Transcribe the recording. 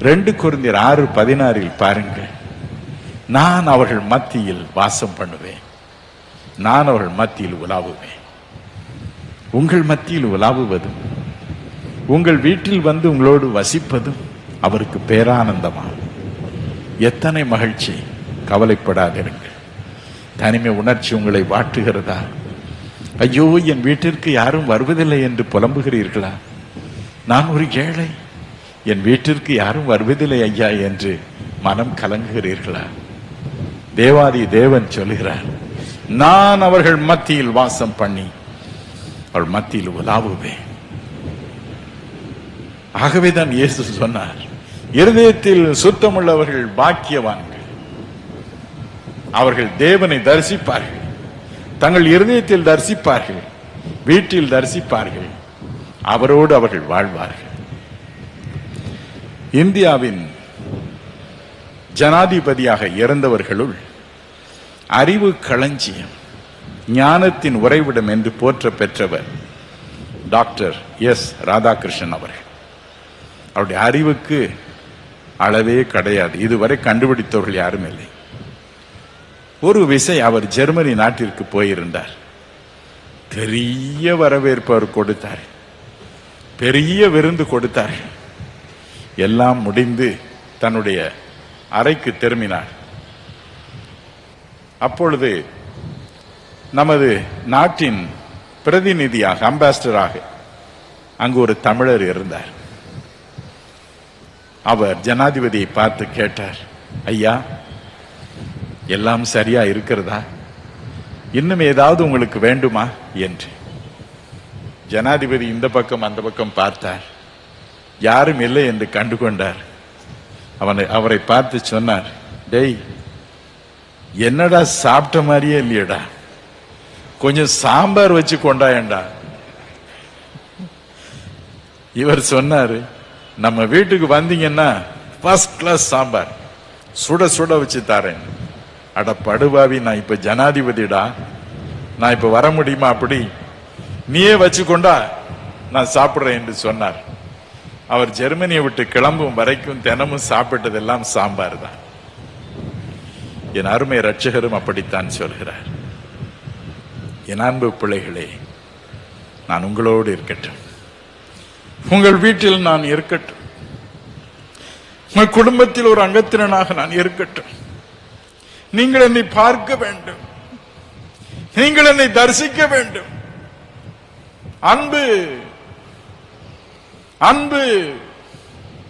2 கொரிந்தியர் 6:16 பாருங்கள். நான் அவர்கள் மத்தியில் வாசம் பண்ணுவேன், நான் அவர்கள் மத்தியில் உலாவுவேன். உங்கள் மத்தியில் உலாவுவதும் உங்கள் வீட்டில் வந்து உங்களோடு வசிப்பதும் அவருக்கு பேரானந்தமா. எத்தனை மகிழ்ச்சி! கவலைப்படாதிருங்கள். தனிமை உணர்ச்சி உங்களை வாட்டுகிறதா? ஐயோ, என் வீட்டிற்கு யாரும் வருவதில்லை என்று புலம்புகிறீர்களா? நான் ஒரு ஏழை, என் வீட்டிற்கு யாரும் வருவதில்லை ஐயா என்று மனம் கலங்குகிறீர்களா? தேவாதி தேவன் சொல்கிறார், நான் அவர்கள் மத்தியில் வாசம் பண்ணி அவள் மத்தியில் உலாவுவேன். ஆகவேதான் இயேசு சொன்னார், இருதயத்தில் சுத்தமுள்ளவர்கள் பாக்கியவான்கள், அவர்கள் தேவனை தரிசிப்பார்கள். தங்கள் இருதயத்தில் தரிசிப்பார்கள், வீட்டில் தரிசிப்பார்கள், அவரோடு அவர்கள் வாழ்வார்கள். இந்தியாவின் ஜனாதிபதியாக இருந்தவர்களுள் அறிவு களஞ்சியம், ஞானத்தின் உறைவிடம் என்று போற்ற பெற்றவர் டாக்டர் எஸ் ராதாகிருஷ்ணன் அவர்கள். அவருடைய அறிவுக்கு அளவே கிடையாது. இதுவரை கண்டுபிடித்தவர்கள் யாரும் இல்லை. ஒரு விசை அவர் ஜெர்மனி நாட்டிற்கு போயிருந்தார். பெரிய வரவேற்பு அவர் கொடுத்தார், பெரிய விருந்து கொடுத்தார். எல்லாம் முடிந்து தன்னுடைய அறைக்கு திரும்பினார். அப்பொழுது நமது நாட்டின் பிரதிநிதியாக, அம்பாசிடராக அங்கு ஒரு தமிழர் இருந்தார். அவர் ஜனாதிபதியை பார்த்து கேட்டார், ஐயா, எல்லாம் சரியா இருக்கிறதா? இன்னும் ஏதாவது உங்களுக்கு வேண்டுமா என்று. ஜனாதிபதி இந்த பக்கம் அந்த பக்கம் பார்த்தார், யாரும் இல்லை என்று கண்டுகொண்டார். அவரை பார்த்து சொன்னார், டேய், என்னடா சாப்பிட்ட மாதிரியே இல்லையடா, கொஞ்சம் சாம்பார் வச்சு கொண்டாயண்டா. இவர் சொன்னாரு, நம்ம வீட்டுக்கு வந்தீங்கன்னா ஃபர்ஸ்ட் கிளாஸ் சாம்பார் சுட சுட வச்சு தரேன். அட படுபாவி, நான் இப்ப ஜனாதிபதிடா, நான் இப்ப வர முடியுமா? அப்படி நீயே வச்சுக்கொண்டா நான் சாப்பிடுறேன் என்று சொன்னார். அவர் ஜெர்மனியை விட்டு கிளம்பும் வரைக்கும் தினமும் சாப்பிட்டதெல்லாம் சாம்பார் தான். என் அருமை ரட்சகரும் அப்படித்தான் சொல்கிறார். என் அன்பு பிள்ளைகளே, நான் உங்களோடு இருக்கட்டும், உங்கள் வீட்டில் நான் இருக்கட்டும், உங்கள் குடும்பத்தில் ஒரு அங்கத்தினனாக நான் இருக்கட்டும். நீங்கள் என்னை பார்க்க வேண்டும், நீங்கள் என்னை தரிசிக்க வேண்டும். அன்பு, அன்பு